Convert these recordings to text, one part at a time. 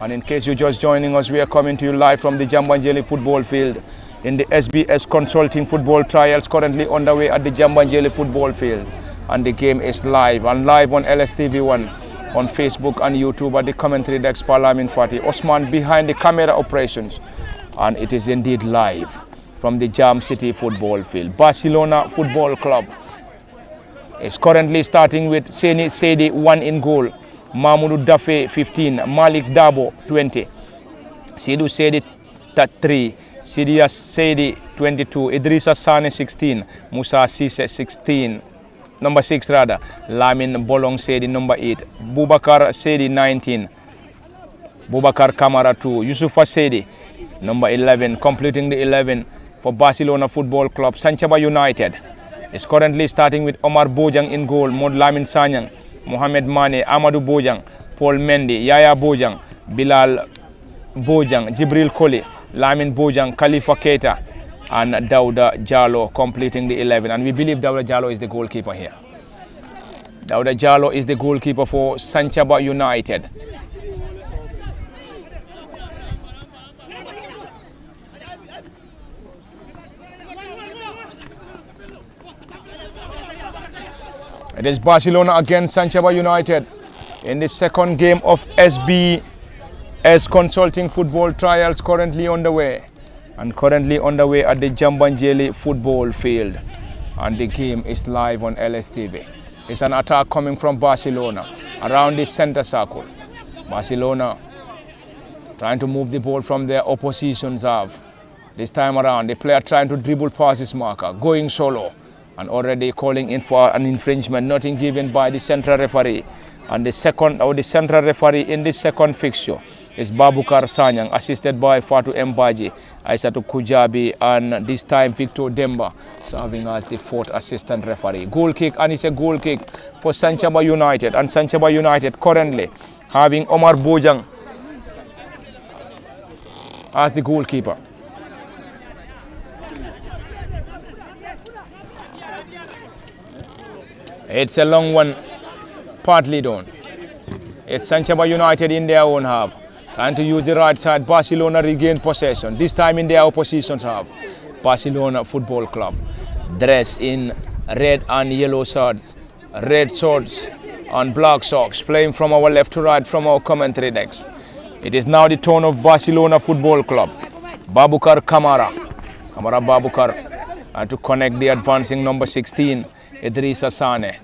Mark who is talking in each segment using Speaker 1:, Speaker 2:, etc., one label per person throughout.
Speaker 1: And in case you're just joining us, we are coming to you live from the Jambanjeli football field in the SBS Consulting Football Trials currently underway at the Jambanjeli football field. And the game is live on LSTV1 on Facebook and YouTube at the commentary desk Parlamin Fati. Osman behind the camera operations. And it is indeed live from the Jam City football field. Barcelona Football Club is currently starting with Seni Sedi 1 in goal. Mahmoudou Dafe 15, Malik Dabo 20, Sidou Sedi 3, Sidia Sedi 22, Idrissa Sane 16, Musa Sise 16, number 6 rather, Lamin Bolong Sedi number 8, Boubacar Sedi 19, Boubacar Kamara 2, Youssoufa Sedi number 11, completing the 11 for Barcelona Football Club. Sanchaba United is currently starting with Omar Bojang in goal, Mod Lamin Sanyang, Mohamed Mane, Amadou Bojang, Paul Mendy, Yaya Bojang, Bilal Bojang, Jibril Koli, Lamin Bojang, Khalifa Keita, and Dauda Jallo completing the 11. And we believe Dauda Jallo is the goalkeeper here. Dauda Jallo is the goalkeeper for Sanchaba United. It is Barcelona against Sanchaba United in the second game of SBS Consulting Football Trials currently underway. And currently underway at the Jambanjeli football field. And the game is live on LSTV. It's an attack coming from Barcelona around the center circle. Barcelona trying to move the ball from their opposition's half. This time around, the player trying to dribble past his marker, going solo. And already calling in for an infringement, nothing given by the central referee. And the central referee in this second fixture is Babukar Sanyang, assisted by Fatu Mbaji, Aissatou Kujabi, and this time Victor Demba serving as the fourth assistant referee. Goal kick, and it's a goal kick for Sanchaba United. And Sanchaba United currently having Omar Bojang as the goalkeeper. It's a long one, partly done. It's Sanchaba United in their own half, trying to use the right side. Barcelona regain possession, this time in their opposition's half. Barcelona Football Club, dressed in red and yellow shirts, red shorts and black socks, playing from our left to right from our commentary decks. It is now the turn of Barcelona Football Club. Babukar Kamara Babukar, and to connect the advancing number 16, Idrissa Sane.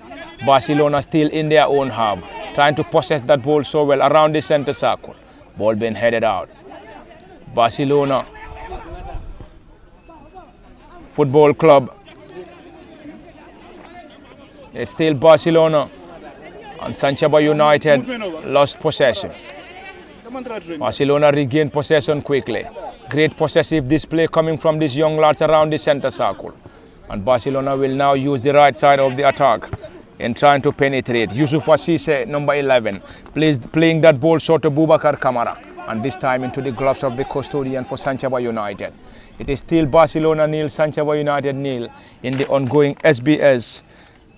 Speaker 1: Barcelona still in their own half, trying to possess that ball so well around the center circle. Ball being headed out. Barcelona Football Club. It's still Barcelona, and Sanchaba United lost possession. Barcelona regained possession quickly. Great possessive display coming from these young lads around the center circle. And Barcelona will now use the right side of the attack in trying to penetrate. Youssoufa Cisse, number 11, playing that ball short to Boubacar Kamara. And this time into the gloves of the custodian for Sanchaba United. It is still Barcelona nil, Sanchaba United nil in the ongoing SBS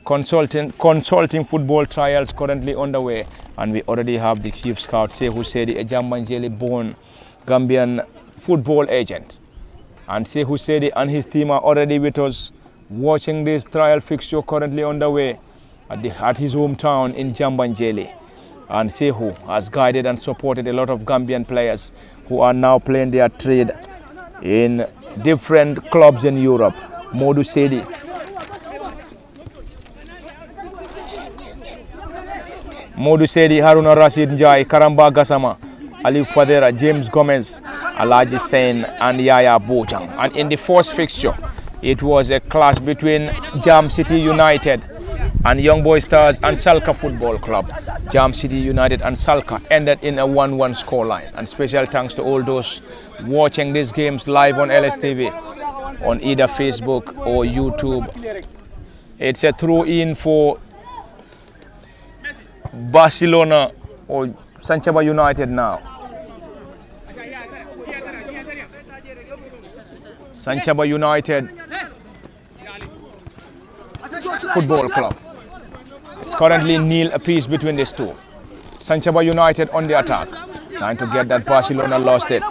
Speaker 1: Consulting Football Trials currently underway. And we already have the chief scout, Sehu Sedi, a Jambanjeli-born Gambian football agent. And Sehu Sedi and his team are already with us, watching this trial fixture currently underway at his hometown in Jambanjeli. And Sehu has guided and supported a lot of Gambian players who are now playing their trade in different clubs in Europe. Modou Sedi, Haruna Rashid Njai, Karamba Gassama, Ali Fadera, James Gomez, Alaji Sen, and Yaya Bojang. And in the first fixture, it was a clash between Jam City United and Young Boy Stars and Salka Football Club. Jam City United and Salka ended in a 1-1 scoreline. And special thanks to all those watching these games live on LSTV, on either Facebook or YouTube. It's a throw-in for Barcelona or Sanchaba United now. Sanchaba United Football Club. It's currently nil apiece between these two. Sanchaba United on the attack. Trying to get that. Barcelona lost it.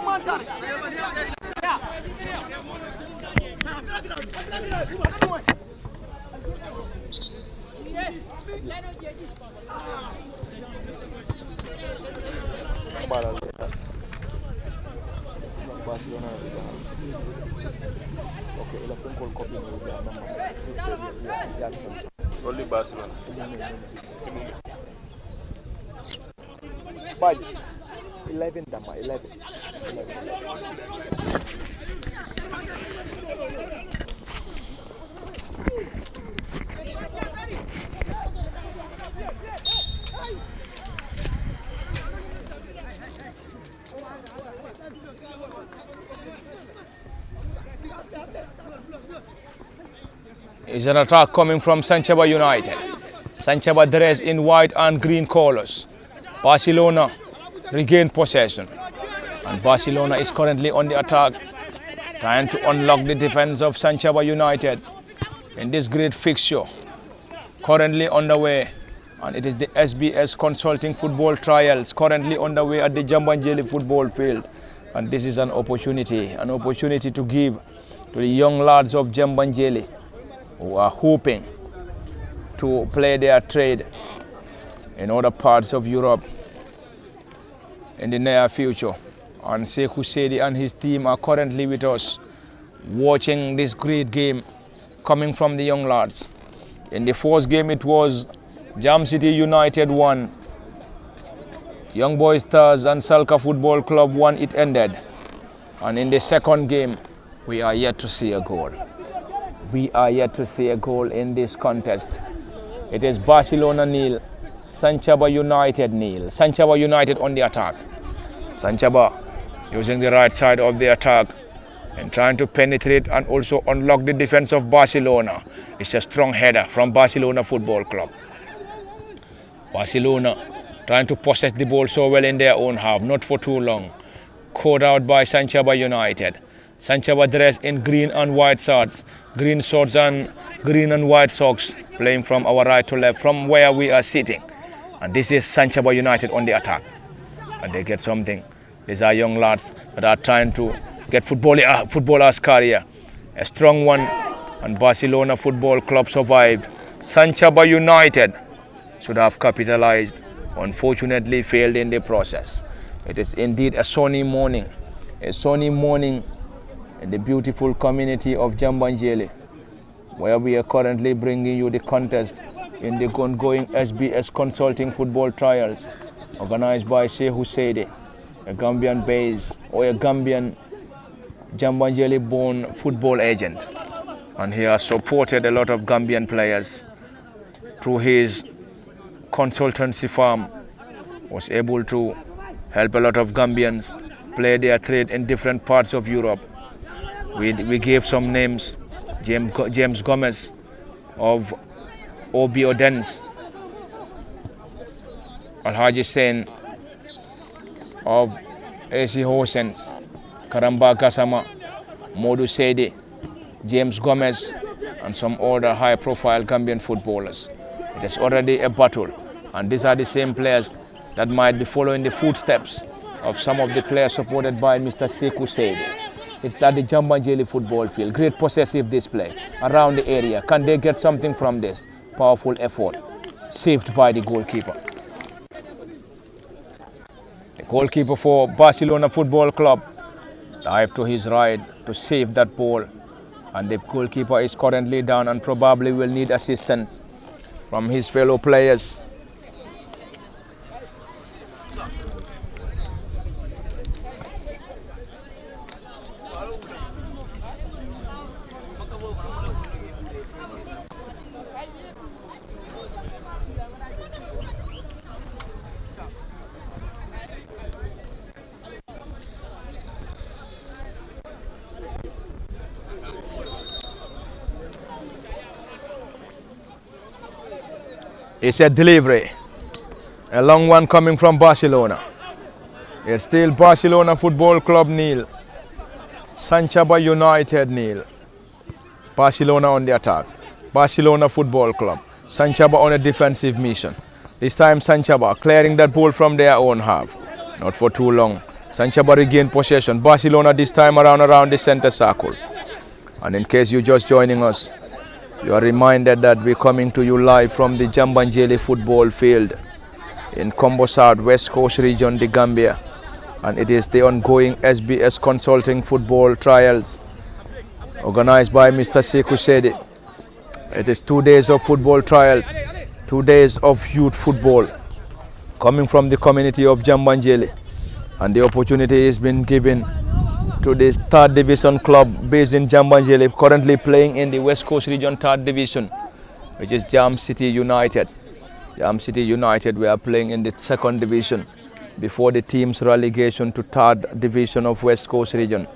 Speaker 2: Only Barcelona.
Speaker 3: But 11 Dama, 11.
Speaker 1: Is an attack coming from Sanchaba United. Sanchaba dressed in white and green colors. Barcelona regained possession, and Barcelona is currently on the attack, trying to unlock the defense of Sanchaba United in this great fixture currently underway. And it is the SBS Consulting Football Trials currently underway at the Jambanjeli football field. And this is an opportunity to give to the young lads of Jambanjeli who are hoping to play their trade in other parts of Europe in the near future. And Sekou Sedi and his team are currently with us, watching this great game coming from the young lads. In the first game, it was Jam City United 1, Young Boys Stars and Salka Football Club 1, it ended. And in the second game, we are yet to see a goal. We are yet to see a goal in this contest. It is Barcelona nil, Sanchaba United nil. Sanchaba United on the attack. Sanchaba using the right side of the attack and trying to penetrate and also unlock the defense of Barcelona. It's a strong header from Barcelona Football Club. Barcelona trying to possess the ball so well in their own half, not for too long. Caught out by Sanchaba United. Sanchaba dressed in green and white shorts, green shorts and green and white socks, playing from our right to left, from where we are sitting. And this is Sanchaba United on the attack. And they get something. These are young lads that are trying to get footballers' career. A strong one, and Barcelona Football Club survived. Sanchaba United should have capitalized, unfortunately failed in the process. It is indeed a sunny morning in the beautiful community of Jambanjeli, where we are currently bringing you the contest in the ongoing SBS Consulting Football Trials, organized by Sekou Sedi, a Gambian based or a Gambian Jambanjeli born football agent. And he has supported a lot of Gambian players through his consultancy firm, was able to help a lot of Gambians play their trade in different parts of Europe. We gave some names: James Gomez of OB Odense, Alhaji Sen of AC Horsens, Karamba Gassama, Modu Sedi, James Gomez, and some other high-profile Gambian footballers. It is already a battle, and these are the same players that might be following the footsteps of some of the players supported by Mr. Sekou Sedi. It's at the Jambanjeli football field. Great possessive display around the area. Can they get something from this? Powerful effort, saved by the goalkeeper. The goalkeeper for Barcelona Football Club dived to his right to save that ball, and the goalkeeper is currently down and probably will need assistance from his fellow players. It's a delivery, a long one coming from Barcelona. It's still Barcelona Football Club nil, Sanchaba United nil. Barcelona on the attack. Barcelona Football Club. Sanchaba on a defensive mission. This time Sanchaba clearing that ball from their own half. Not for too long. Sanchaba regained possession. Barcelona this time around the center circle. And in case you're just joining us, you are reminded that we're coming to you live from the Jambanjeli football field in Combo South, West Coast region, the Gambia. And it is the ongoing SBS Consulting Football Trials organized by Mr. Sekou Sedi. It is 2 days of football trials, 2 days of youth football coming from the community of Jambanjeli. And the opportunity has been given to this 3rd division club based in Jambanjeli, currently playing in the West Coast region 3rd division, which is Jam City United. Jam City United, we are playing in the 2nd division before the team's relegation to 3rd division of West Coast region.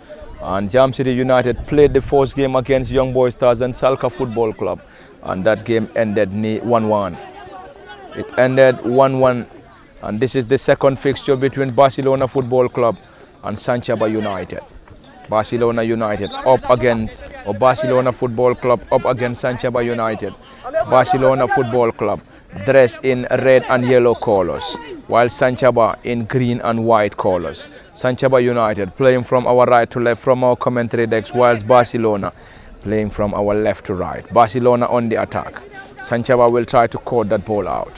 Speaker 1: And Jam City United played the first game against Young Boy Stars and Salka Football Club, and that game ended 1-1. It ended 1-1, and this is the 2nd fixture between Barcelona Football Club and Sanchaba United. Barcelona United up against, or Barcelona Football Club up against Sanchaba United. Barcelona Football Club dressed in red and yellow colors, while Sanchaba in green and white colors. Sanchaba United playing from our right to left from our commentary decks, whilst Barcelona playing from our left to right. Barcelona on the attack. Sanchaba will try to cut that ball out.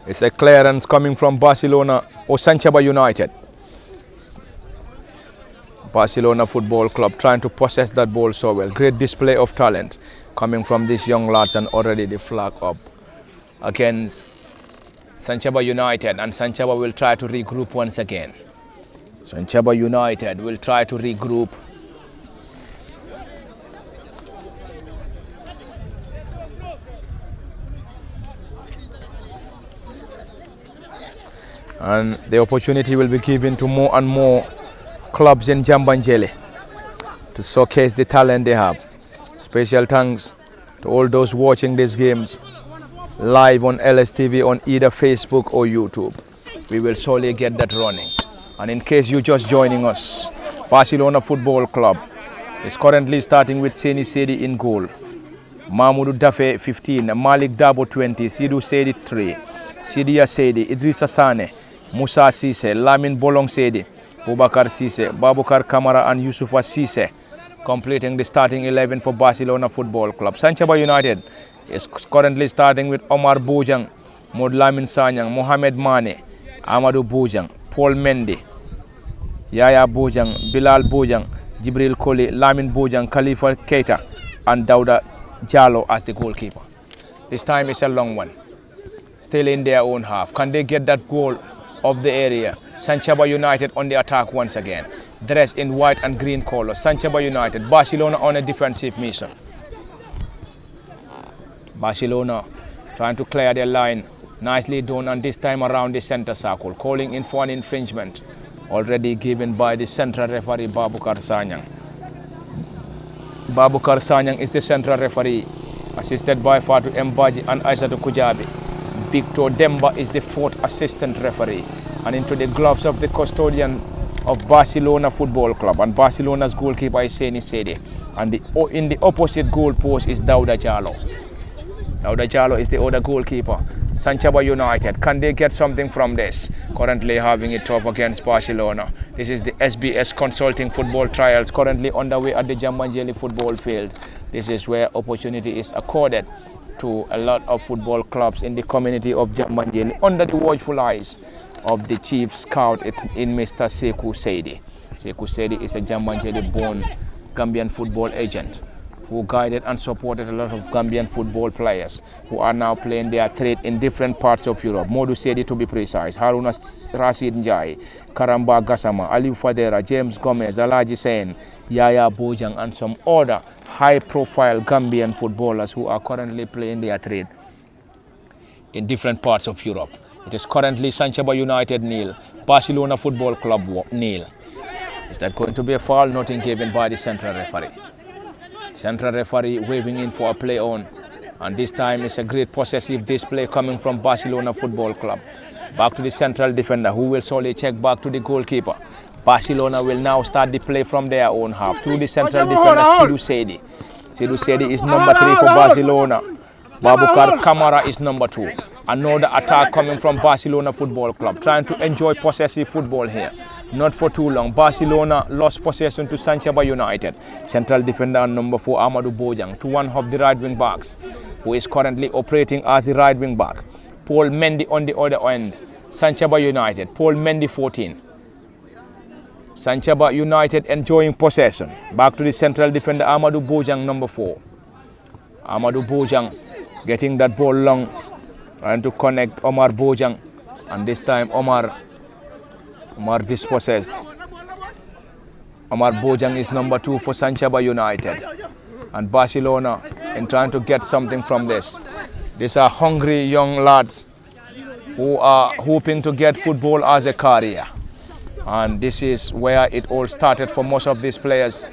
Speaker 1: It's a clearance coming from Barcelona or Sanchaba United. Barcelona Football Club trying to possess that ball so well. Great display of talent coming from these young lads, and already the flag up against Sanchaba United, and Sanchaba will try to regroup once again. Sanchaba United will try to regroup. And the opportunity will be given to more and more clubs in Jambanjeli to showcase the talent they have. Special thanks to all those watching these games live on LSTV on either Facebook or YouTube. We will surely get that running. And in case you're just joining us, Barcelona Football Club is currently starting with Seni Sedi in goal, Mahmoudou Dafe 15, Malik Dabo 20, Sidou Sedi 3, Sidia Sedi, Idrissa Sane, Musa Sise, Lamin Bolong Sedi, Boubacar Sise, Babukar Kamara and Youssoufa Sise, completing the starting 11 for Barcelona Football Club. Sanchaba United is currently starting with Omar Bojang, Mod Lamin Sanyang, Mohamed Mane, Amadou Bojang, Paul Mendy, Yaya Bojang, Bilal Bojang, Jibril Koli, Lamin Bojang, Khalifa Keita and Dauda Jallo as the goalkeeper. This time is a long one. Still in their own half. Can they get that goal of the area? Sanchaba United on the attack once again. Dressed in white and green colors. Sanchaba United. Barcelona on a defensive mission. Barcelona trying to clear their line. Nicely done, and this time around the center circle. Calling in for an infringement. Already given by the central referee Babukar Sanyang. Babukar Sanyang is the central referee, assisted by Fatu Mbaji and Aissatou Kujabi. Victor Demba is the 4th assistant referee, and into the gloves of the custodian of Barcelona Football Club, and Barcelona's goalkeeper is Seni Sedi, and in the opposite goal post is Dauda Jallo. Dauda Jallo is the other goalkeeper. Sanchaba United, can they get something from this? Currently having it tough against Barcelona. This is the SBS Consulting Football Trials currently underway at the Jambanjeli football field. This is where opportunity is accorded to a lot of football clubs in the community of Jambanjeli under the watchful eyes of the chief scout in Mr. Sekou Sedi. Sekou Sedi is a Jambanjeli-born Gambian football agent who guided and supported a lot of Gambian football players who are now playing their trade in different parts of Europe. Modou Sedi to be precise, Haruna Rashid Njai, Karamba Gassama, Aliou Fadera, James Gomez, Alaji Sen, Yaya Bojang and some other high-profile Gambian footballers who are currently playing their trade in different parts of Europe. It is currently Sanchaba United nil, Barcelona Football Club nil. Is that going to be a foul? Nothing given by the central referee. Central referee waving in for a play on, and this time it's a great possessive display coming from Barcelona Football Club. Back to the central defender, who will solely check back to the goalkeeper. Barcelona will now start the play from their own half through the central defender Sidou Sedi. Sidou Sedi is number 3 for Barcelona. Babukar Kamara is number 2. Another attack coming from Barcelona Football Club, trying to enjoy possessive football here. Not for too long. Barcelona lost possession to Sanchaba United. Central defender number 4, Amadou Bojang, to one of the right wing backs, who is currently operating as the right wing back. Paul Mendy on the other end. Sanchaba United. Paul Mendy 14. Sanchaba United enjoying possession. Back to the central defender Amadou Bojang number 4. Amadou Bojang getting that ball long, trying to connect Omar Bojang, and this time Omar dispossessed. Omar Bojang is number 2 for Sanchaba United, and Barcelona in trying to get something from this. These are hungry young lads who are hoping to get football as a career, and this is where it all started for most of these players,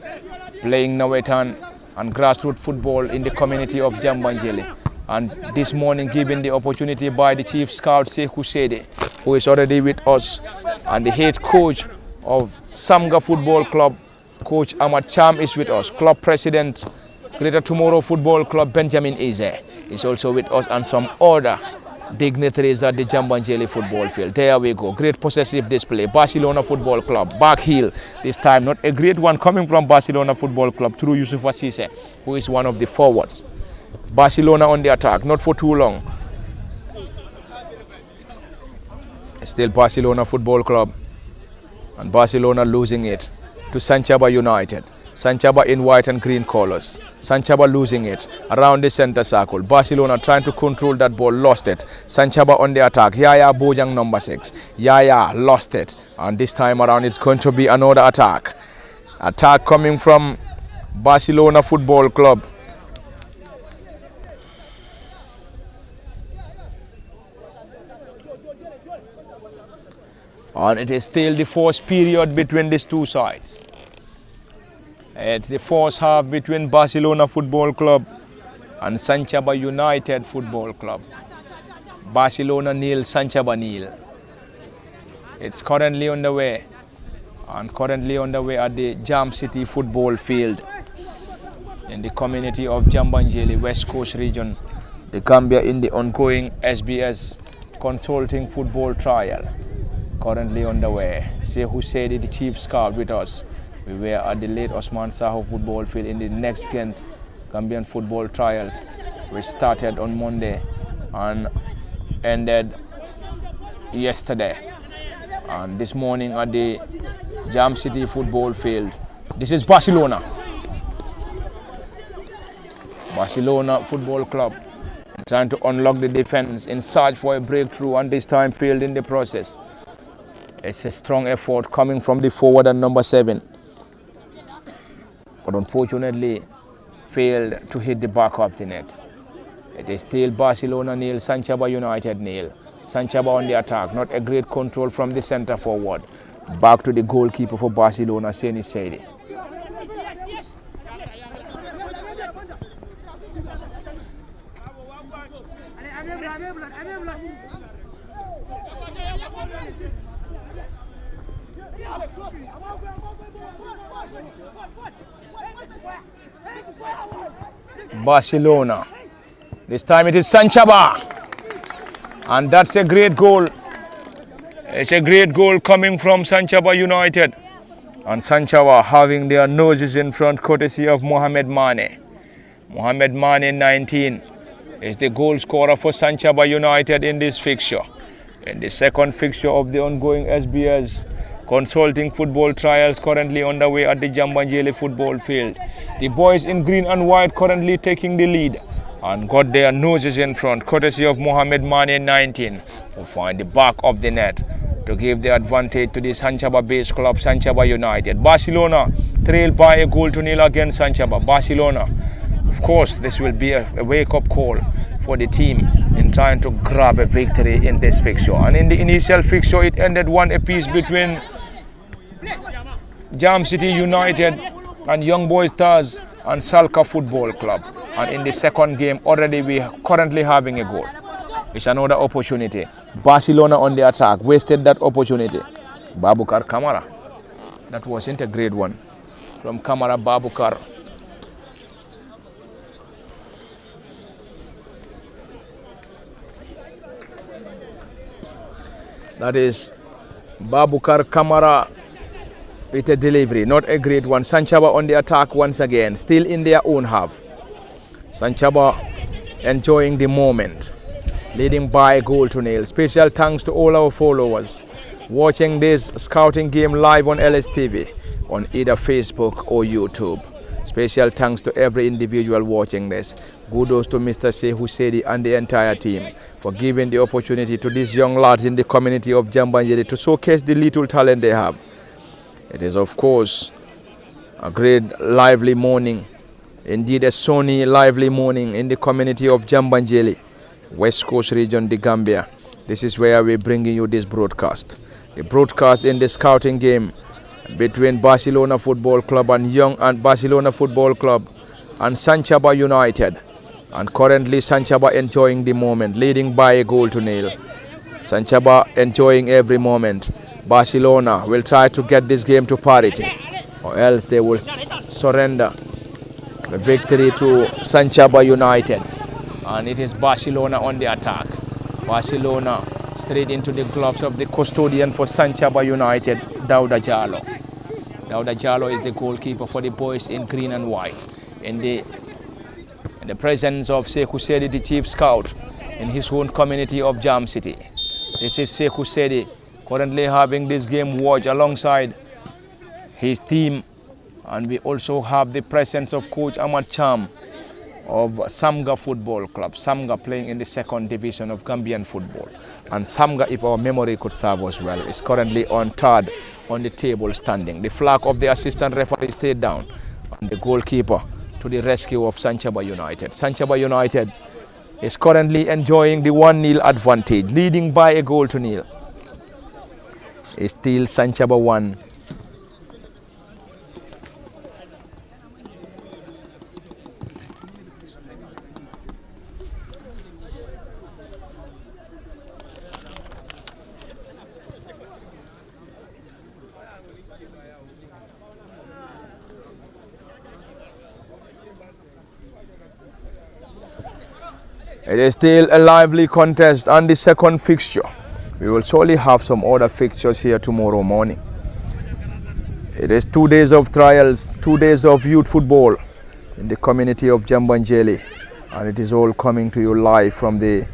Speaker 1: playing Nawetan and grassroots football in the community of Jambanjeli. And this morning given the opportunity by the chief scout Sekou Sede, who is already with us, and the head coach of Samga Football Club, Coach Ahmad Cham, is with us. Club president, Greater Tomorrow Football Club, Benjamin Eze, is also with us, and some other dignitaries at the Jambanjeli football field. There we go. Great possessive display. Barcelona Football Club, back heel this time. Not a great one coming from Barcelona Football Club through Yusuf Asise, who is one of the forwards. Barcelona on the attack, not for too long. Still Barcelona Football Club, and Barcelona losing it to Sanchaba United. Sanchaba in white and green colors. Sanchaba losing it around the center circle. Barcelona trying to control that ball, lost it. Sanchaba on the attack. Yaya Bojang number 6. Yaya lost it, and this time around it's going to be another attack. Attack coming from Barcelona Football Club. And it is still the first period between these two sides. It's the first half between Barcelona Football Club and Sanchaba United Football Club. Barcelona nil, Sanchaba nil. It's currently on the way, and currently on the way at the Jam City football field in the community of Jambanjeli, West Coast region, the Gambia, in the ongoing SBS consulting football trial. Currently on the way. Sekou Sede, the chief scout, with us. We were at the late Osman Saho football field in the next Gambian football trials, which started on Monday and ended yesterday. And this morning at the Jam City football field. This is Barcelona. Barcelona Football Club trying to unlock the defense in search for a breakthrough, and this time failed in the process. It's a strong effort coming from the forward and number 7. But unfortunately failed to hit the back of the net. It is still Barcelona nil, Sanchaba United nil. Sanchaba on the attack, not a great control from the center forward. Back to the goalkeeper for Barcelona, Seni Sede. Barcelona. This time it is Sanchaba, and that's a great goal. It's a great goal coming from Sanchaba United, and Sanchaba having their noses in front courtesy of Mohamed Mane. Mohamed Mane, 19, is the goal scorer for Sanchaba United in this fixture, in the second fixture of the ongoing SBS consulting football trials currently underway at the Jambanjeli football field. The boys in green and white currently taking the lead and got their noses in front courtesy of Mohamed Mane, 19, who find the back of the net to give the advantage to the Sanchaba based club, Sanchaba United. Barcelona trailed by a goal to nil against Sanchaba. Barcelona, of course, this will be a wake-up call for the team in trying to grab a victory in this fixture. And in the initial fixture, it ended 1 apiece between Jam City United and Young Boys Stars and Salka Football Club. And in the second game, already we are currently having a goal. It's another opportunity. Barcelona on the attack, wasted that opportunity. Babukar Kamara. That wasn't a great one from Kamara Babukar. That is Babukar Kamara with a delivery, not a great one. Sanchaba on the attack once again, still in their own half. Sanchaba enjoying the moment, leading by a goal to nil. Special thanks to all our followers watching this scouting game live on LSTV on either Facebook or YouTube. Special thanks to every individual watching this. Kudos to Mr. Sehu Sedi and the entire team for giving the opportunity to these young lads in the community of Jambanjeri to showcase the little talent they have. It is, of course, a great lively morning, indeed a sunny lively morning in the community of Jambanjeri, West Coast region, the Gambia. This is where we're bringing you this broadcast. A broadcast in the scouting game between Barcelona Football Club and Barcelona Football Club and Sanchaba United. And currently Sanchaba enjoying the moment, leading by a goal to nil. Sanchaba enjoying every moment. Barcelona will try to get this game to parity, or else they will surrender the victory to Sanchaba United. And it is Barcelona on the attack. Barcelona straight into the gloves of the custodian for Sanchaba United, Dauda Jallo. Dauda Jallo is the goalkeeper for the boys in green and white. In the presence of Sekou Sedi, the chief scout, in his own community of Jam City. This is Sekou Sedi currently having this game watch alongside his team. And we also have the presence of Coach Ahmad Cham of Samga Football Club. Samga playing in the second division of Gambian football. And Samga, if our memory could serve us well, is currently on third on the table standing. The flag of the assistant referee stayed down. And the goalkeeper to the rescue of Sanchaba United. Sanchaba United is currently enjoying the 1-0 advantage, leading by a goal to nil. It's still Sanchaba 1. It is still a lively contest and the second fixture. We will surely have some other fixtures here tomorrow morning. It is 2 days of trials, 2 days of youth football in the community of Jambanjeri, and it is all coming to you live from the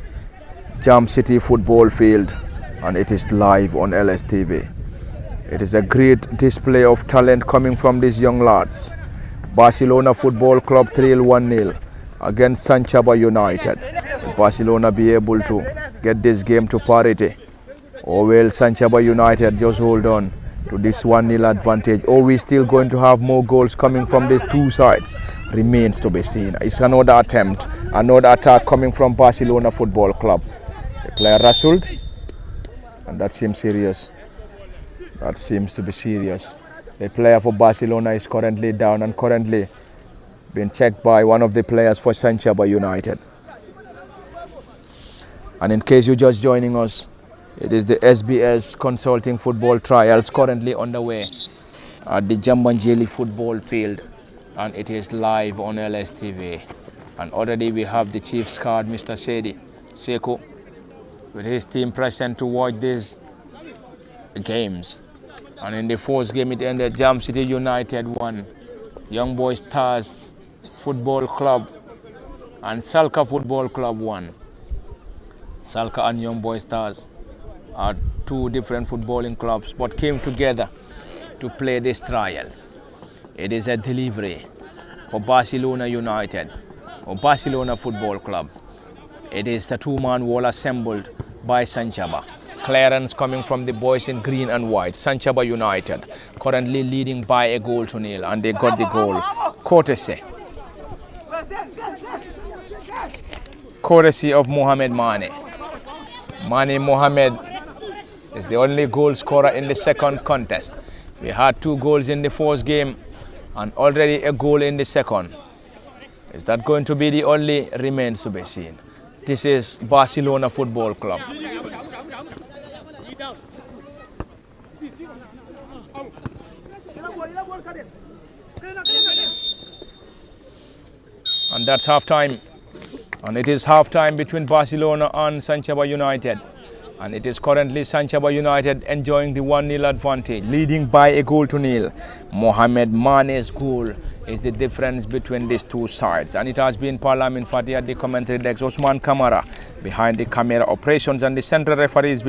Speaker 1: Jam City football field, and it is live on LSTV. It is a great display of talent coming from these young lads. Barcelona Football Club trail 1-0 against Sanchaba United. Will Barcelona be able to get this game to parity, or will Sanchaba United just hold on to this 1-0 advantage, or we still going to have more goals coming from these two sides? Remains to be seen. It's another attempt, another attack coming from Barcelona Football Club. The player wrestled, and that seems serious. That seems to be serious. The player for Barcelona is currently down and currently being checked by one of the players for Sanchaba United. And in case you're just joining us, it is the SBS Consulting Football Trials currently underway at the Jambanjeri football field, and it is live on LSTV. And already we have the chief scout, Mr. Sedi Sekou, with his team present to watch these games. And in the first game it ended Jam City United 1, Young Boys Stars Football Club and Salka Football Club 1. Salka and Young Boys Stars are two different footballing clubs but came together to play these trials. It is a delivery for Barcelona United or Barcelona Football Club. It is the two-man wall assembled by Sanchaba. Clearance coming from the boys in green and white. Sanchaba United currently leading by a goal to nil, and they got the goal courtesy of Mohamed Mane. Mane Mohamed is the only goal scorer in the second contest. We had 2 goals in the first game and already a goal in the second. Is that going to be the only? Remains to be seen. This is Barcelona Football Club. And that's half time. And it is half time between Barcelona and Sanchaba United. And it is currently Sanchaba United enjoying the 1-0 advantage, leading by a goal to nil. Mohamed Mane's goal is the difference between these two sides. And it has been Parlament Fati at the commentary desk, Osman Kamara behind the camera operations, and the central referee is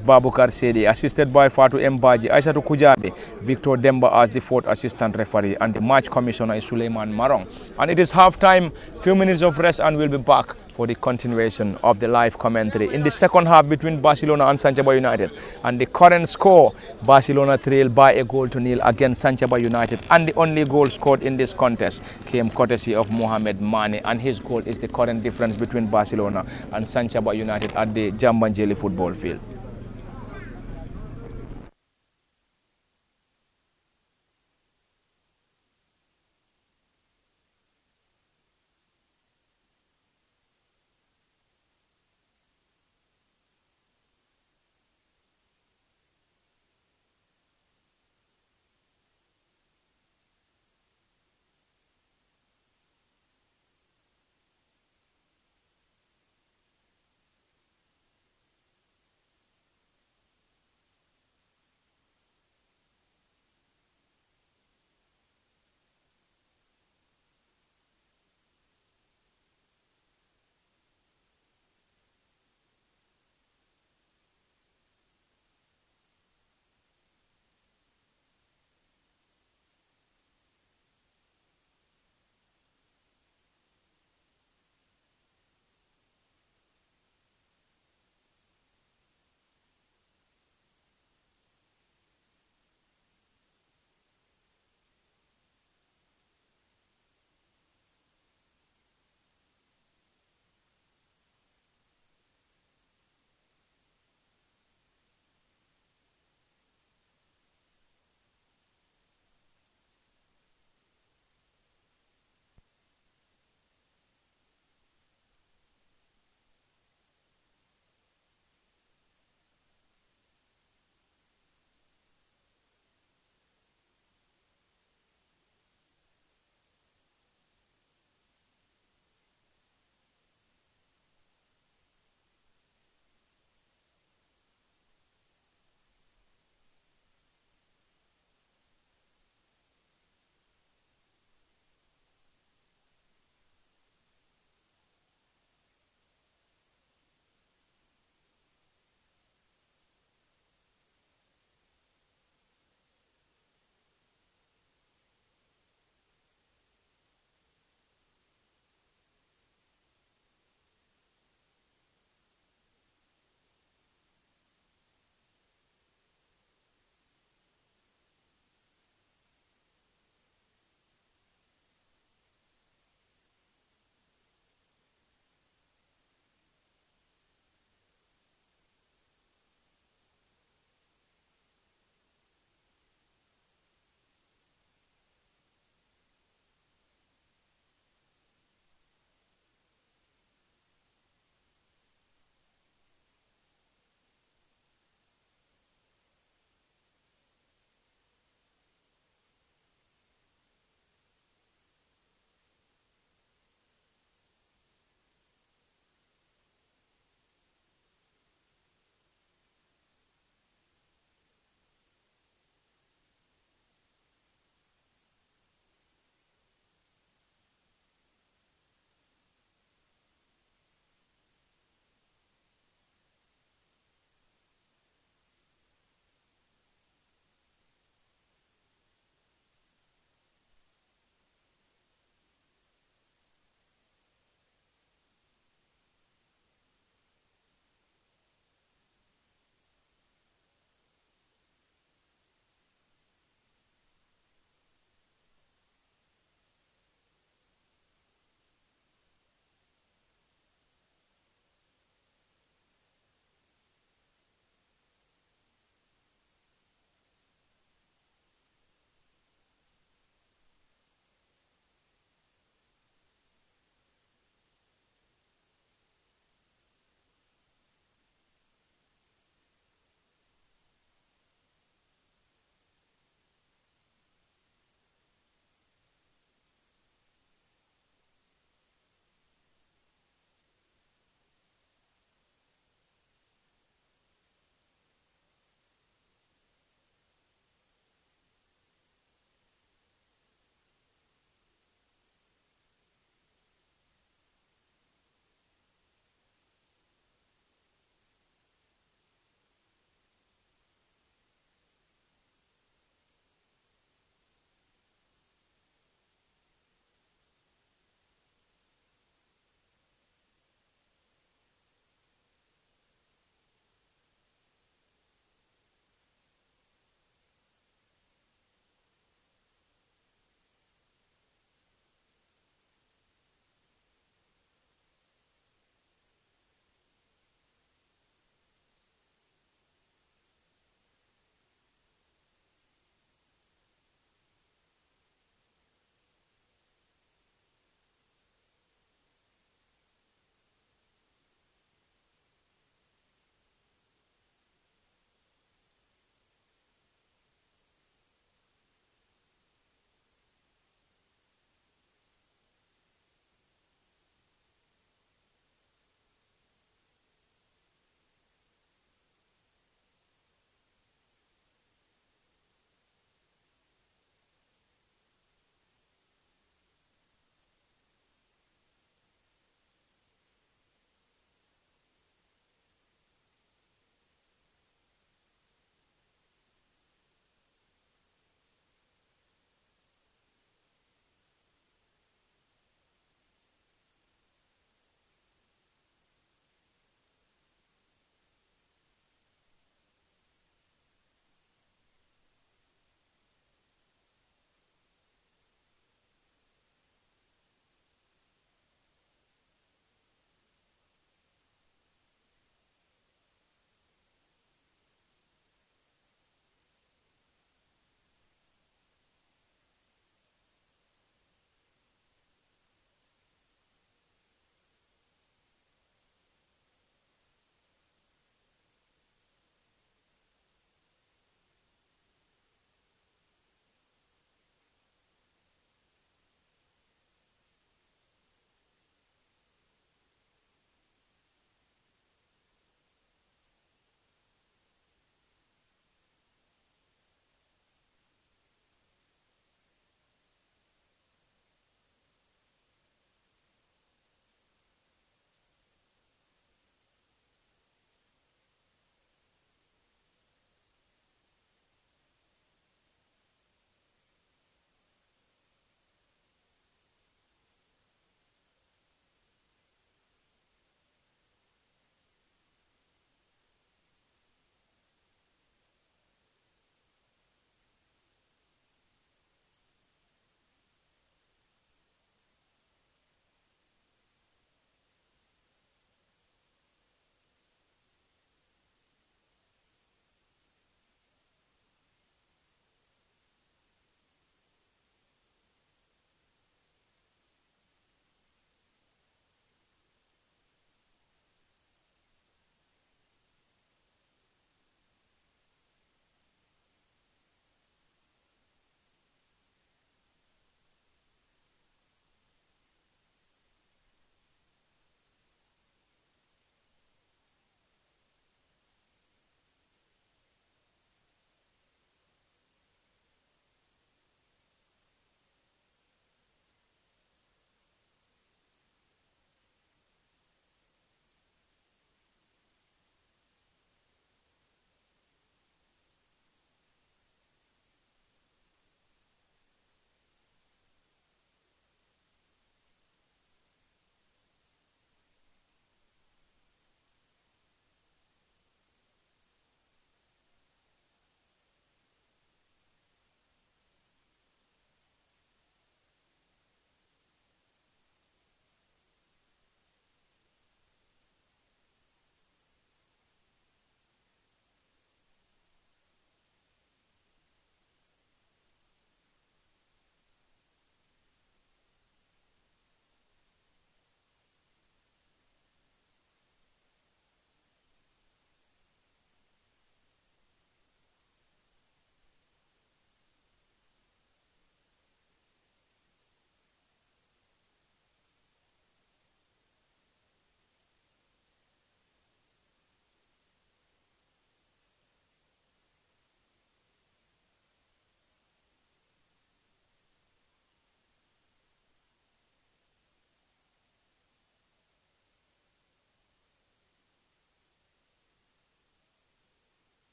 Speaker 1: Babukar Sedi, assisted by Fatu Mbaji, Aishatu Kujabi, Victor Demba as the fourth assistant referee, and the match commissioner is Suleiman Marong. And it is half time, few minutes of rest, and we'll be back for the continuation of the live commentary in the second half between Barcelona and Sanchaba United. And the current score, Barcelona trail by a goal to nil against Sanchaba United, and the only goal scored in this contest came courtesy of Mohamed Mane, and his goal is the current difference between Barcelona and Sanchaba United at the Jambanjeli football field.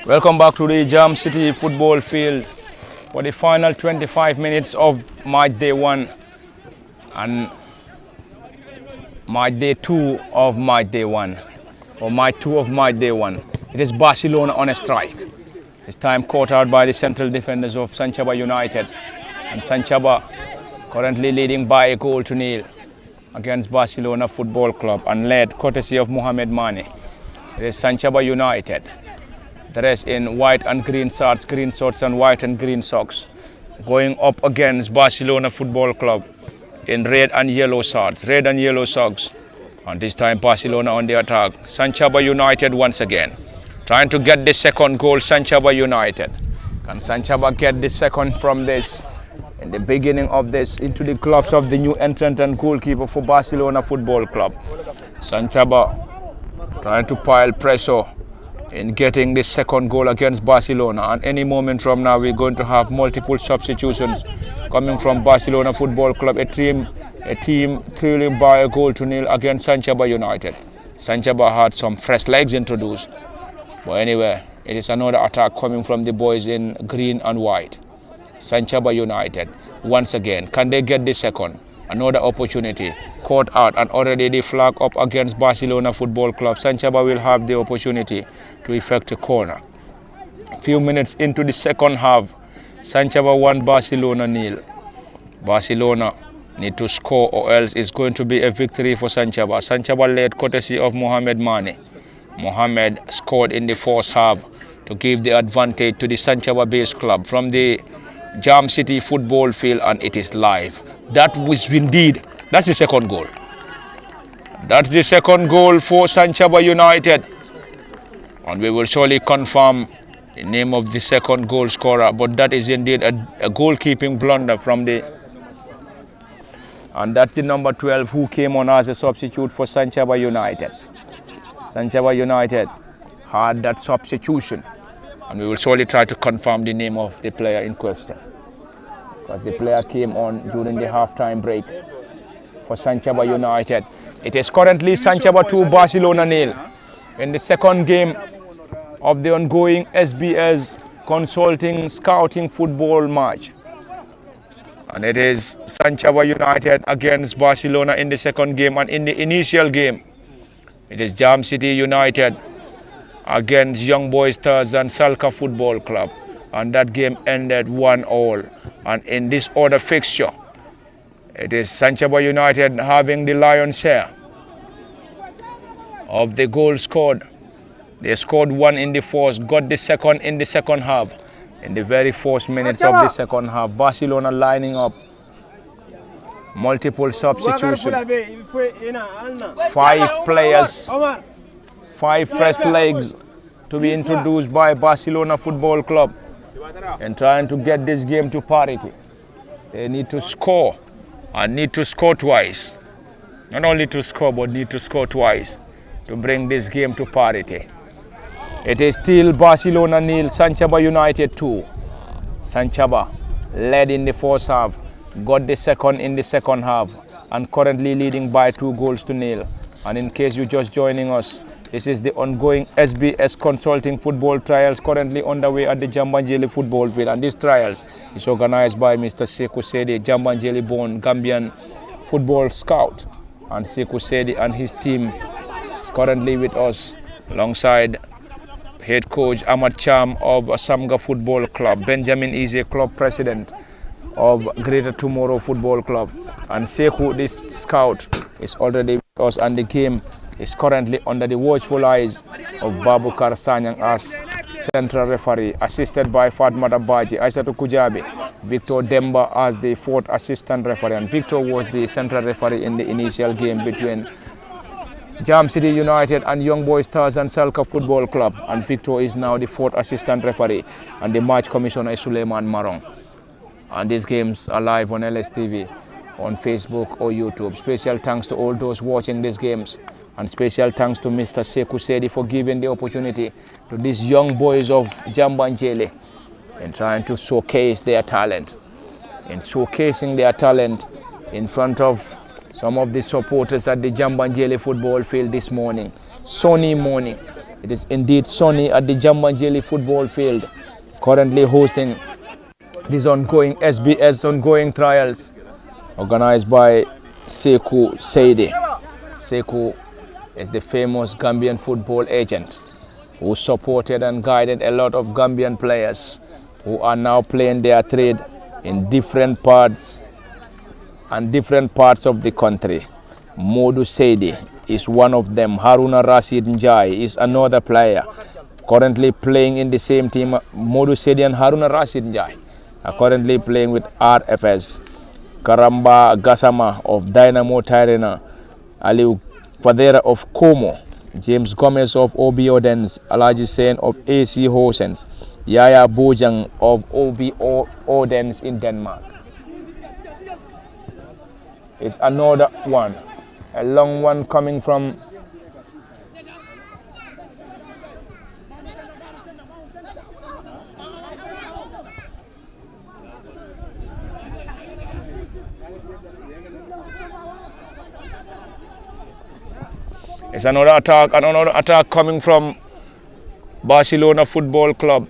Speaker 1: Welcome back to the Jam City football field for the final 25 minutes of match day 1 and match day 2 of match day 1, or match 2 of match day 1. It is Barcelona on a strike. This time caught out by the central defenders of Sanchaba United, and Sanchaba currently leading by a goal to nil against Barcelona Football Club, and led courtesy of Mohamed Mane. It is Sanchaba United. The rest in white and green shorts and white and green socks, going up against Barcelona Football Club in red and yellow shorts, red and yellow socks. And this time Barcelona on the attack. Sanchaba United once again, trying to get the second goal. Sanchaba United. Can Sanchaba get the second from this? In the beginning of this, into the gloves of the new entrant and goalkeeper for Barcelona Football Club. Sanchaba trying to pile pressure in getting the second goal against Barcelona, and any moment from now we're going to have multiple substitutions coming from Barcelona Football Club, a team trailing by a goal to nil against Sanchaba United. Sanchaba had some fresh legs introduced, but anyway, it is another attack coming from the boys in green and white. Sanchaba United once again, can they get the second? Another opportunity caught out, and already the flag up against Barcelona Football Club. Sanchaba will have the opportunity to effect a corner. Few minutes into the second half, Sanchaba 1, Barcelona 0. Barcelona need to score, or else it's going to be a victory for Sanchaba. Sanchaba led courtesy of Mohamed Mane. Mohamed scored in the first half to give the advantage to the Sanchaba based club from the Jam City football field, and it is live. That was indeed, that's the second goal. That's the second goal for Sanchaba United. And we will surely confirm the name of the second goal scorer, but that is indeed a goalkeeping blunder from the, and that's the number 12 who came on as a substitute for Sanchaba United. Sanchaba United had that substitution, and we will surely try to confirm the name of the player in question, because the player came on during the half-time break for Sanchaba United. It is currently Sanchaba 2, Barcelona 0 in the second game of the ongoing SBS Consulting Scouting Football match. And it is Sanchaba United against Barcelona in the second game, and in the initial game, it is Jam City United against Young Boys Stars and Salka Football Club, and that game ended 1-1. And in this other fixture, it is Sanchaba United having the lion's share of the goals scored. They scored 1 in the first, got the second in the second half. In the very first minutes of the second half, Barcelona lining up multiple substitutions. 5 players, 5 fresh legs to be introduced by Barcelona Football Club, and trying to get this game to parity. They need to score, and need to score twice. Not only to score, but need to score twice to bring this game to parity. It is still Barcelona 0, Sanchaba United 2. Sanchaba led in the first half, got the second in the second half, and currently leading by 2 goals to nil. And in case you're just joining us, this is the ongoing SBS Consulting Football Trials currently underway at the Jambanjeli football field. And these trials is organized by Mr. Sekou Sedi, Jambanjeli-born Gambian football scout. And Sekou Sedi and his team is currently with us alongside head coach Ahmad Cham of Samga Football Club, Benjamin Eze, club president of Greater Tomorrow Football Club. And Sekou, this scout, is already with us, and the game is currently under the watchful eyes of Babukar Sanyang as central referee, assisted by Fatmata Baji, Aissatou Kujabi, Victor Demba as the 4th assistant referee. And Victor was the central referee in the initial game between Jam City United and Young Boys Stars and Salka Football Club, and Victor is now the 4th assistant referee, and the match commissioner is Suleiman Marong. And these games are live on LSTV, on Facebook or YouTube. Special thanks to all those watching these games, and special thanks to Mr. Sekou Sedi for giving the opportunity to these young boys of Jambanjeli in trying to showcase their talent, in showcasing their talent in front of some of the supporters at the Jambanjeli football field this morning. Sunny morning, It is indeed sunny at the Jambanjeli football field, currently hosting these ongoing SBS ongoing trials organized by Sekou Seidi. Sekou is the famous Gambian football agent who supported and guided a lot of Gambian players who are now playing their trade in different parts of the country. Modu Seidi is one of them. Haruna Rashid Njai is another player currently playing in the same team. Modu Seidi and Haruna Rashid Njai are currently playing with RFS. Karamba Gassama of Dynamo Tirana, Aliu Fadera of Como, James Gomez of OB Odens, Alaji Sen of AC Horsens, Yaya Bojang of OB Odens in Denmark. It's another one, a long one coming from It's another attack coming from Barcelona Football Club,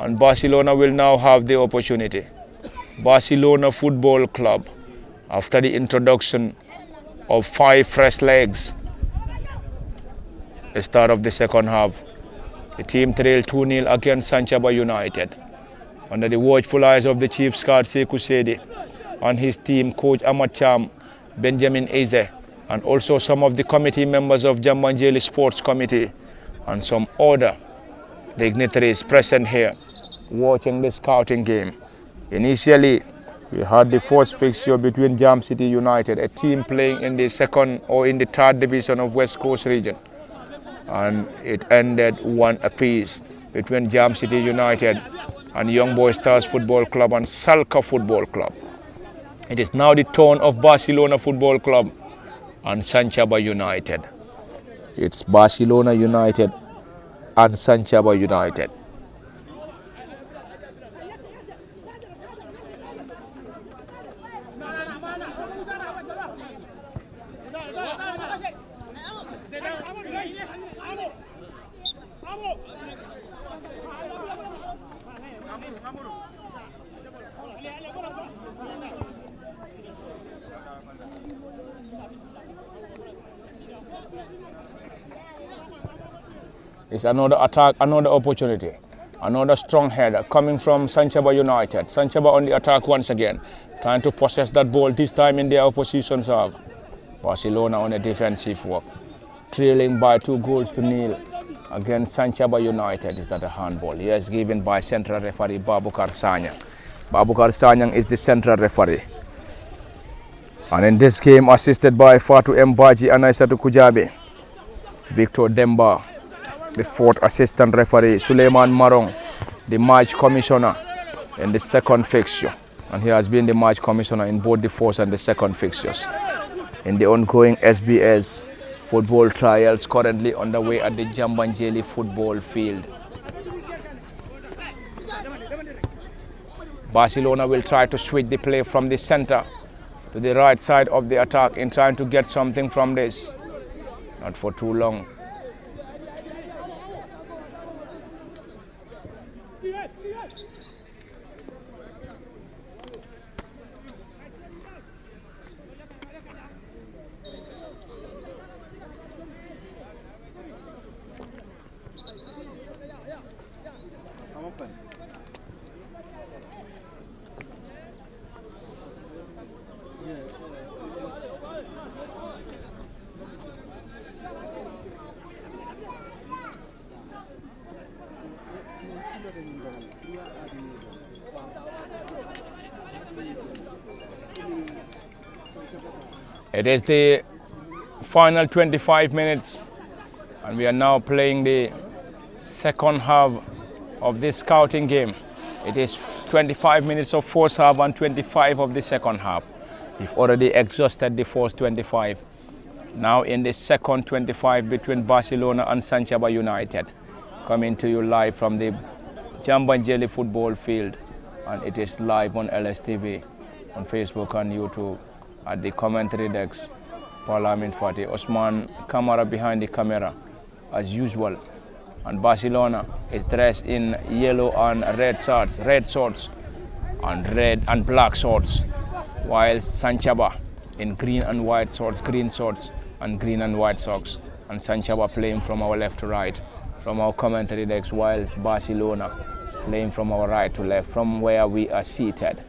Speaker 1: and Barcelona will now have the opportunity. Barcelona Football Club, after the introduction of 5 fresh legs, the start of the second half, the team trailed 2-0 against Sanchaba United. Under the watchful eyes of the chief scout Sekou Seidi and his team, coach Ahmad Cham, Benjamin Eze, and also some of the committee members of Jambanjeli Sports Committee and some other dignitaries present here watching the scouting game. Initially, we had the first fixture between Jam City United, a team playing in the second or in the third division of West Coast region, and it ended 1 apiece between Jam City United and Young Boy Stars Football Club and Salka Football Club. It is now the turn of Barcelona Football Club and Sanchaba United. It's Barcelona United and Sanchaba United. It's another attack, another opportunity, another strong header coming from Sanchaba United. Sanchaba on the attack once again, trying to possess that ball, this time in their opposition serve. Barcelona on a defensive work, trailing by 2-0 against Sanchaba United. Is that a handball? Yes, given by central referee Babukar Sanyang. Babukar Sanyang is the central referee. And in this game, assisted by Fatu Mbaji and Aisatu Kujabe, Victor Demba, the 4th assistant referee, Suleiman Marong, the match commissioner in the second fixture. And he has been the match commissioner in both the first and the second fixtures in the ongoing SBS football trials currently underway at the Jambanjeli football field. Barcelona will try to switch the play from the center to the right side of the attack in trying to get something from this. Not for too long. It is the final 25 minutes and we are now playing the second half of this scouting game. It is 25 minutes of first half and 25 of the second half. We've already exhausted the first 25. Now in the second 25 between Barcelona and Sanchaba United. Coming to you live from the Jambanjeli football field, and it is live on LSTV, on Facebook and YouTube. At the commentary decks, Parlament Fati, Osman Kamara behind the camera, as usual, And Barcelona is dressed in yellow and red shorts, and red and black shorts, while Sanchaba in green and white shorts, green shorts and green and white socks. And Sanchaba playing from our left to right from our commentary decks, whilst Barcelona playing from our right to left from where we are seated.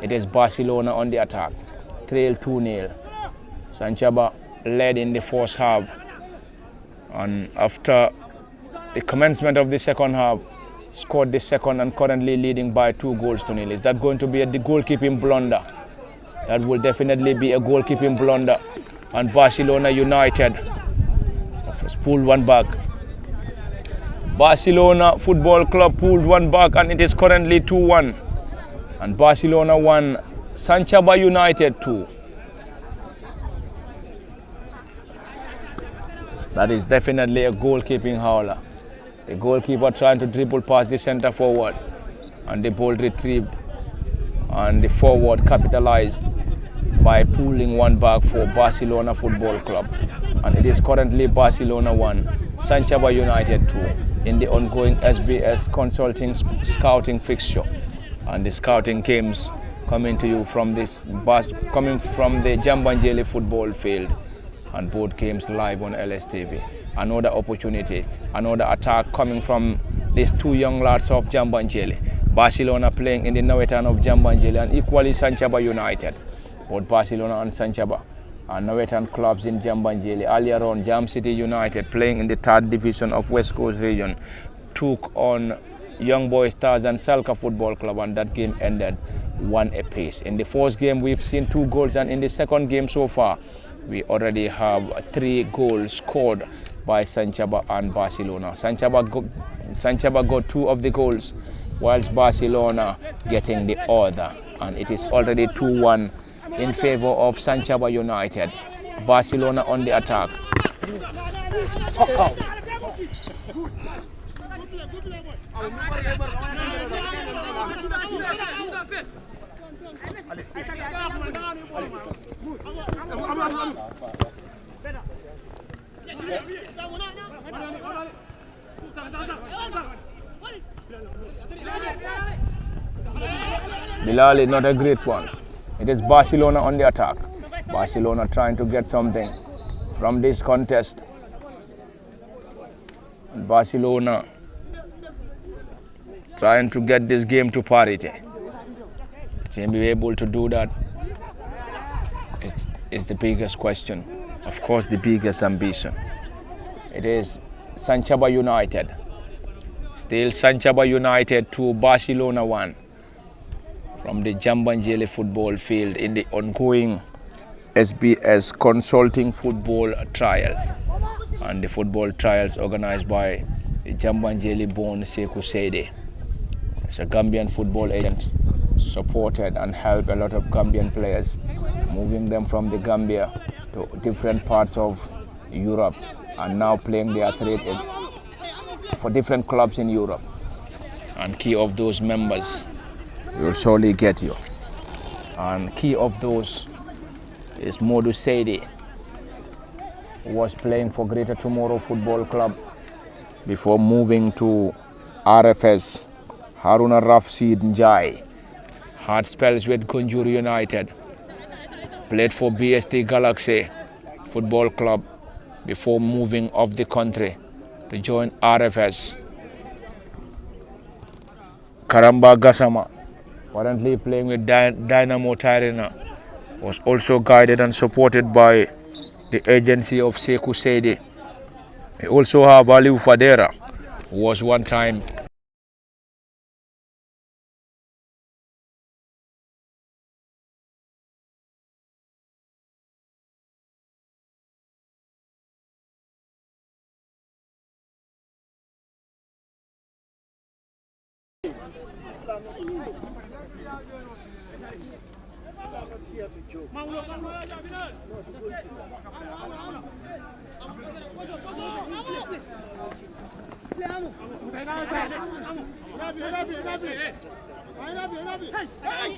Speaker 1: It is Barcelona on the attack, trail 2-0. Sanchaba led in the first half, and after the commencement of the second half, scored the second and currently leading by 2-0. Is that going to be a goalkeeping blunder? That will definitely be a goalkeeping blunder. And Barcelona United pulled one back. Barcelona Football Club pulled one back, and it is currently 2-1. And Barcelona 1, Sanchaba United 2. That is definitely a goalkeeping howler. The goalkeeper trying to dribble past the centre forward, and the ball retrieved, and the forward capitalized by pulling one back for Barcelona Football Club. And it is currently Barcelona 1, Sanchaba United 2 in the ongoing SBS Consulting Scouting fixture. And the scouting games coming to you from the Jambanjeli football field, and both games live on LSTV. Another opportunity, another attack coming from these two young lads of Jambanjeli. Barcelona playing in the Nawetan of Jambanjeli, and equally Sanchaba United. Both Barcelona and Sanchaba are Nawetan clubs in Jambanjeli. Earlier on, Jam City United, playing in the 3rd division of West Coast region, took on Young Boy Stars and Salka Football Club, and that game ended 1 apiece. In the first game, we've seen 2 goals, and in the second game so far, we already have 3 goals scored by Sanchaba and Barcelona. Sanchaba got 2 of the goals, whilst Barcelona getting the other, and it is already 2-1 in favor of Sanchaba United. Barcelona on the attack. Bilal is not a great one. It is Barcelona on the attack. Barcelona trying to get something from this contest. Barcelona trying to get this game to parity. To be able to do that is the biggest question. Of course, the biggest ambition. It is Sanchaba United. Still Sanchaba United 2, Barcelona 1. From the Jambanjeli football field in the ongoing SBS Consulting Football Trials. And the football trials organized by the Jambanjeli-born Sekou Sede. It's a Gambian football agent, supported and helped a lot of Gambian players, moving them from the Gambia to different parts of Europe, and now playing their trade for different clubs in Europe. And key of those members will surely get you. And key of those is Modu Sede, who was playing for Greater Tomorrow Football Club before moving to RFS. Haruna Rafsid Njai had spells with Gunjur United, played for BST Galaxy Football Club before moving off the country to join RFS. Karamba Gassama, currently playing with Dynamo Tirana, was also guided and supported by the agency of Sekou Sede. We also have Aliou Fadera, who was one time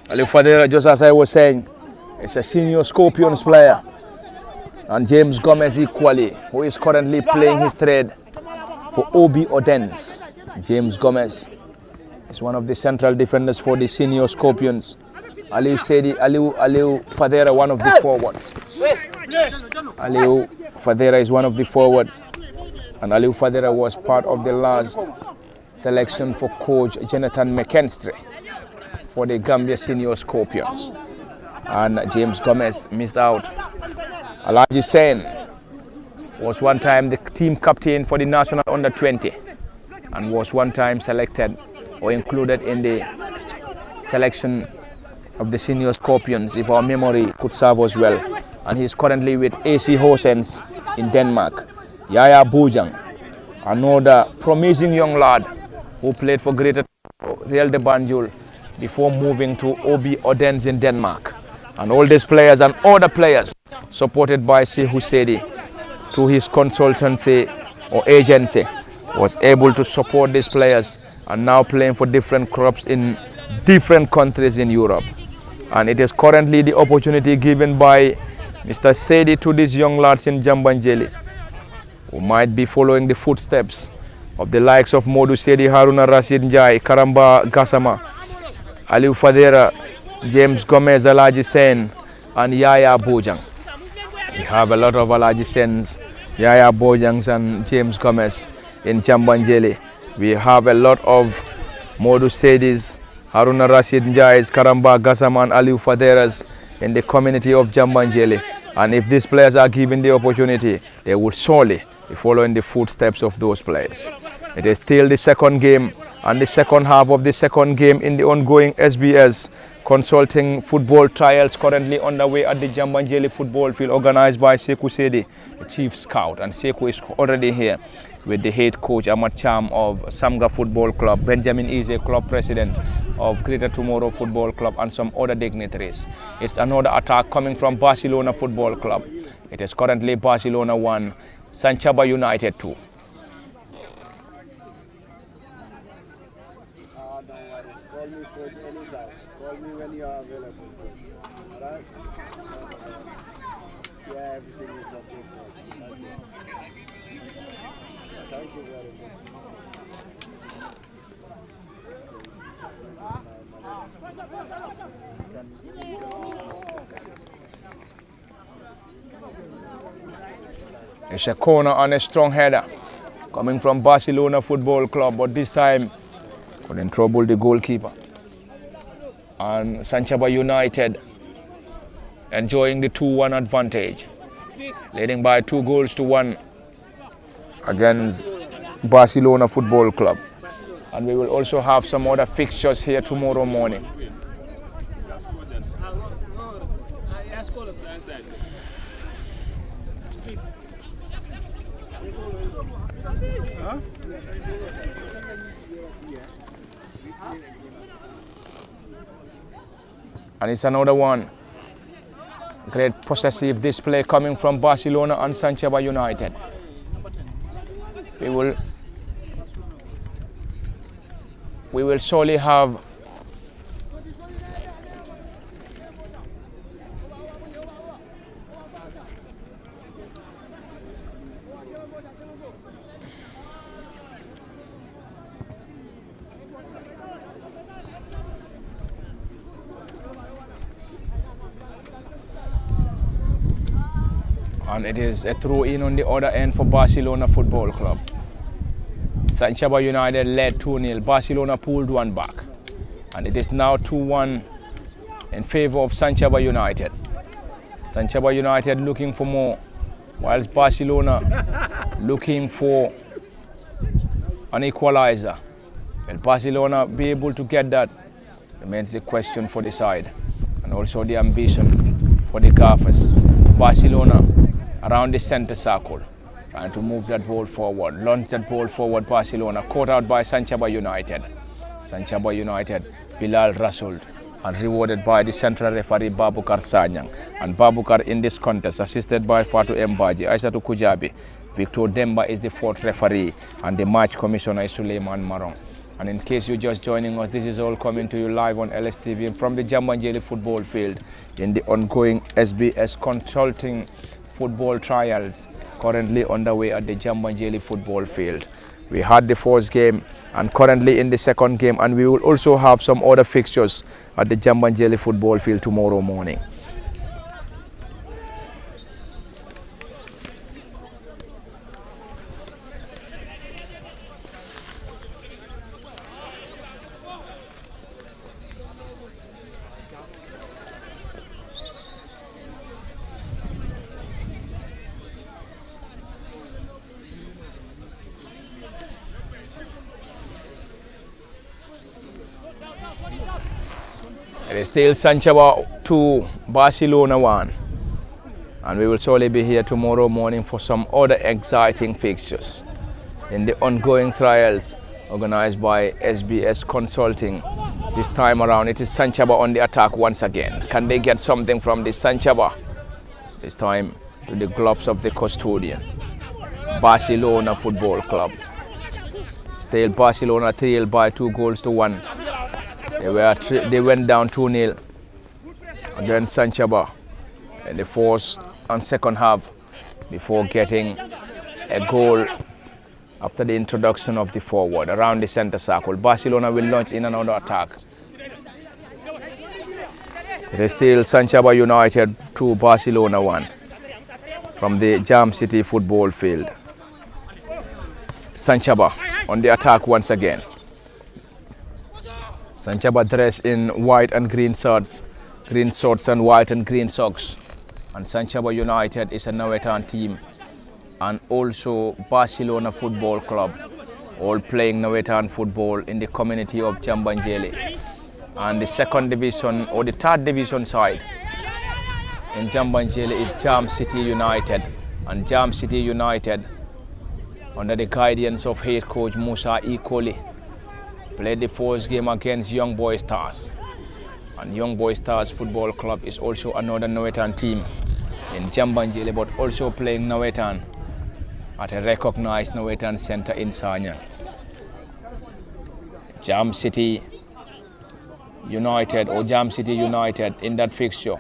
Speaker 1: Aliou Fadera, just as I was saying, is a senior Scorpions player, and James Gomez equally, who is currently playing his trade for Obi Odense. James Gomez is one of the central defenders for the senior Scorpions. Aliou Fadera, one of the forwards. Aliou Fadera is one of the forwards. And Aliou Fadera was part of the last selection for coach Jonathan McKinstry for the Gambia Senior Scorpions. And James Gomez missed out. Alaji Sen was one time the team captain for the national under-20 and was one time selected or included in the selection of the Senior Scorpions, if our memory could serve us well. And he's currently with AC Horsens in Denmark. Yaya Bojang, another promising young lad who played for Greater Real de Banjul before moving to Obi Odense in Denmark. And all these players and other players supported by Sekou Sedi through his consultancy or agency was able to support these players and now playing for different clubs in different countries in Europe. And it is currently the opportunity given by Mr. Sedi to these young lads in Jambanjeli, who might be following the footsteps of the likes of Modu Sedi, Haruna Rashid Njai, Karamba Gassama, Aliou Fadera, James Gomez, Alaji Sen, and Yaya Bojang. We have a lot of Alaji Sens, Yaya Bojangs, and James Gomez in Jambanjeli. We have a lot of Modu Sedis, Haruna Rashid Njais, Karamba Gassama, and Aliou Faderas in the community of Jambanjeli. And if these players are given the opportunity, they will surely be following the footsteps of those players. It is still the second game and the second half of the second game in the ongoing SBS Consulting Football Trials currently underway at the Jambanjeli football field, organized by Sekou Sedi, the chief scout. And Sekou is already here with the head coach Ahmad Cham of Samga Football Club, Benjamin Eze, club president of Greater Tomorrow Football Club, and some other dignitaries. It's another attack coming from Barcelona Football Club. It is currently Barcelona 1, Sanchaba United 2.
Speaker 3: Call me coach anytime. Call me when you are available. Alright? Yeah, everything is okay. Thank you very much.
Speaker 1: It's a corner and a strong header coming from Barcelona Football Club, but this time couldn't trouble the goalkeeper. And Sanchaba United enjoying the 2-1 advantage, leading by 2-1 against Barcelona Football Club. And we will also have some other fixtures here tomorrow morning. And it's another one. Great possessive display coming from Barcelona and Sanchaba United. We will surely have and it is a throw-in on the other end for Barcelona Football Club. Sanchaba United led 2-0. Barcelona pulled one back. And it is now 2-1 in favor of Sanchaba United. Sanchaba United looking for more, whilst Barcelona looking for an equalizer. Will Barcelona be able to get that? Remains the question for the side. And also the ambition for the Gaffers. Barcelona around the center circle, trying to move that ball forward, launch that ball forward. Barcelona caught out by Sanchaba United. Sanchaba United, Bilal Rasoul, and rewarded by the central referee Babukar Sanyang. And Babukar in this contest, assisted by Fatu Mbaji, Aissatou Kujabi, Victor Demba is the fourth referee, and the match commissioner is Suleiman Marong. And in case you're just joining us, this is all coming to you live on LSTV from the Jambanjeli football field in the ongoing SBS Consulting Football Trials currently underway at the Jambanjeli football field. We had the first game and currently in the second game, and we will also have some other fixtures at the Jambanjeli football field tomorrow morning. It is still Sanchaba 2, Barcelona 1. And we will surely be here tomorrow morning for some other exciting fixtures in the ongoing trials organized by SBS Consulting. This time around, it is Sanchaba on the attack once again. Can they get something from this Sanchaba? This time to the gloves of the custodian, Barcelona Football Club. Still Barcelona trailed by 2-1. They went down 2-0 against Sanchaba in the first and second half before getting a goal after the introduction of the forward around the center circle. Barcelona will launch in another attack. It is still Sanchaba United 2, Barcelona 1 from the Jam City football field. Sanchaba on the attack once again. Sanchaba dressed in white and green shorts and white and green socks. And Sanchaba United is a Nawetan team and also Barcelona Football Club, all playing Nawetan football in the community of Jambanjeli. And the second division or the third division side in Jambanjeli is Jam City United. And Jam City United, under the guidance of head coach Musa Ikoli, played the first game against Young Boy Stars. And Young Boy Stars Football Club is also another Nawetan team in Jambanjeli, but also playing Nawetan at a recognized Nawetan center in Sanya. Jam City United in that fixture.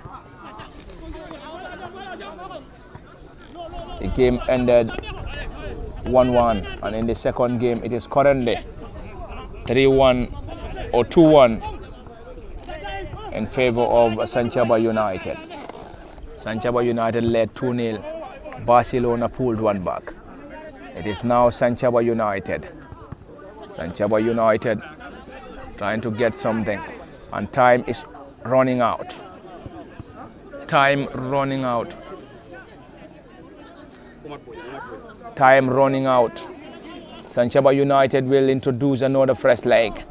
Speaker 1: The game ended 1-1, and in the second game it is currently 3-1 or 2-1 in favor of Sanchaba United. Sanchaba United led 2-0. Barcelona pulled one back. It is now Sanchaba United. Sanchaba United trying to get something, and time is running out. Time running out. Sanchaba United will introduce another fresh leg.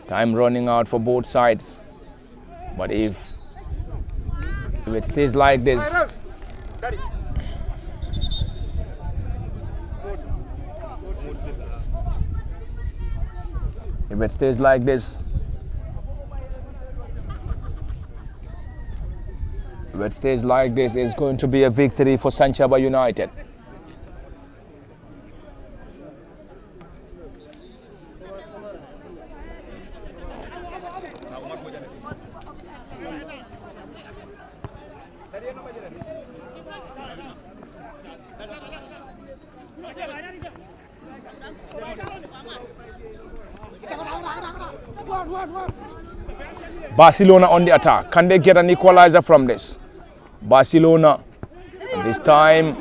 Speaker 1: Time running out for both sides. But if it stays like this, it's going to be a victory for Sanchaba United. Barcelona on the attack. Can they get an equalizer from this? Barcelona, this time,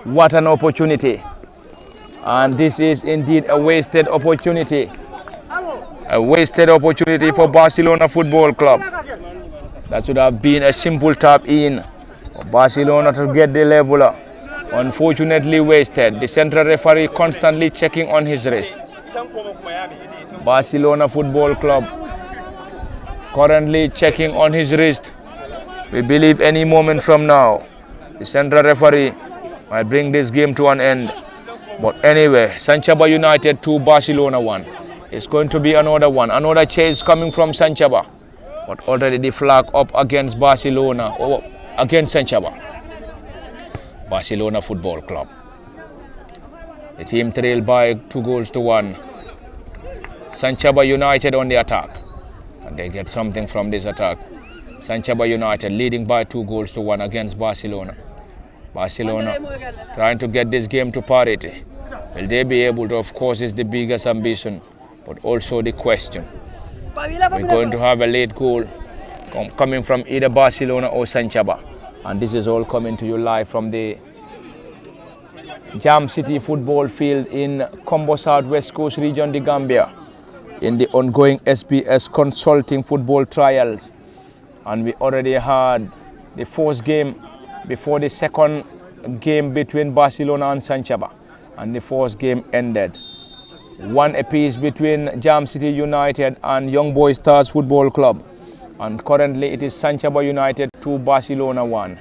Speaker 1: what an opportunity. And this is indeed a wasted opportunity. A wasted opportunity for Barcelona Football Club. That should have been a simple tap in for Barcelona to get the leveler. Unfortunately wasted. The central referee constantly checking on his wrist. Barcelona Football Club currently checking on his wrist. We believe any moment from now the central referee might bring this game to an end. But anyway, Sanchaba United 2, Barcelona 1. It's going to be another one. Another chase coming from Sanchaba. But already the flag up against Barcelona or against Sanchaba. Barcelona Football Club. The team trailed by 2-1. Sanchaba United on the attack. And they get something from this attack. Sanchaba United leading by 2-1 against Barcelona. Barcelona trying to get this game to parity. Will they be able to? Of course, is the biggest ambition, but also the question. We're going to have a late goal coming from either Barcelona or Sanchaba. And this is all coming to you live from the Jam City football field in Combo South West Coast region, the Gambia, in the ongoing SBS Consulting football trials. And we already had the first game before the second game between Barcelona and Sanchaba. And the first game ended 1 apiece between Jam City United and Young Boys Stars Football Club. And currently it is Sanchaba United 2, Barcelona 1.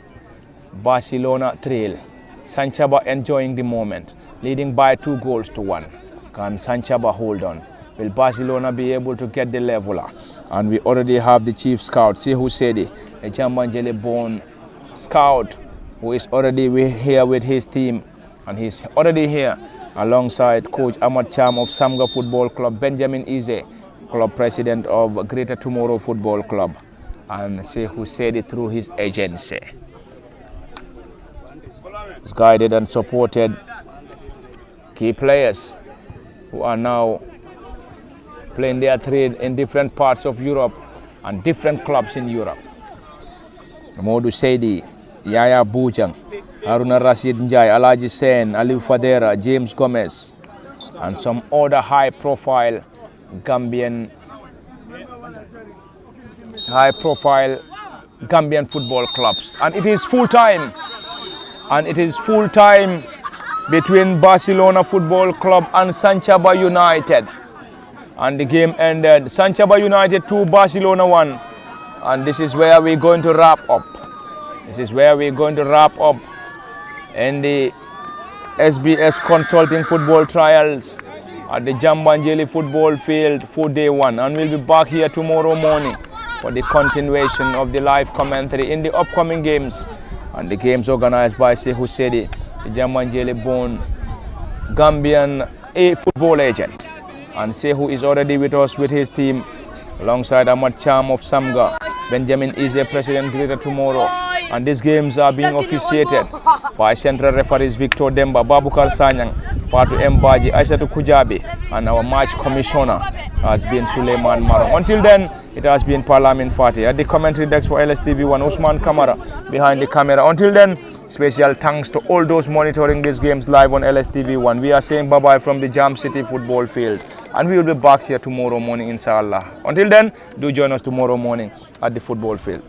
Speaker 1: Barcelona trail. Sanchaba enjoying the moment, leading by 2 goals to 1. Can Sanchaba hold on? Will Barcelona be able to get the leveler? And we already have the chief scout, Sehu Sedi, a Jambanjele-born scout who is already here with his team. And he's already here alongside Coach Ahmad Cham of Samga Football Club, Benjamin Ize, club president of Greater Tomorrow Football Club, and Sehu Sedi through his agency. It's guided and supported key players who are now playing their trade in different parts of Europe and different clubs in Europe. Modou Seydi, Yaya Bujang, Haruna Rashid Njai, Alaji Sen, Aliou Fadera, James Gomez, and some other high-profile Gambian football clubs. And it is full-time. And it is full-time between Barcelona Football Club and Sanchaba United. And the game ended Sanchaba United 2, Barcelona 1. And this is where we're going to wrap up. This is where we're going to wrap up in the SBS Consulting Football Trials at the Jambanjeli football field for day 1. And we'll be back here tomorrow morning for the continuation of the live commentary in the upcoming games. And the games organized by Sehu Sedi, the Jambanjeli-born Gambian football agent. And Sehu is already with us with his team alongside Ahmad Cham of Samga, Benjamin Ize, President Greater Tomorrow. And these games are being officiated by central referees Victor Demba, Babukar Sanyang, Fatu Mbaji, Aishatu Kujabi, and our match commissioner has been Suleiman Maro. Until then, it has been Parlament Fatih. At the commentary desk for LSTV1, Usman Kamara behind the camera. Until then, special thanks to all those monitoring these games live on LSTV1. We are saying bye-bye from the Jam City football field. And we will be back here tomorrow morning, inshallah. Until then, do join us tomorrow morning at the football field.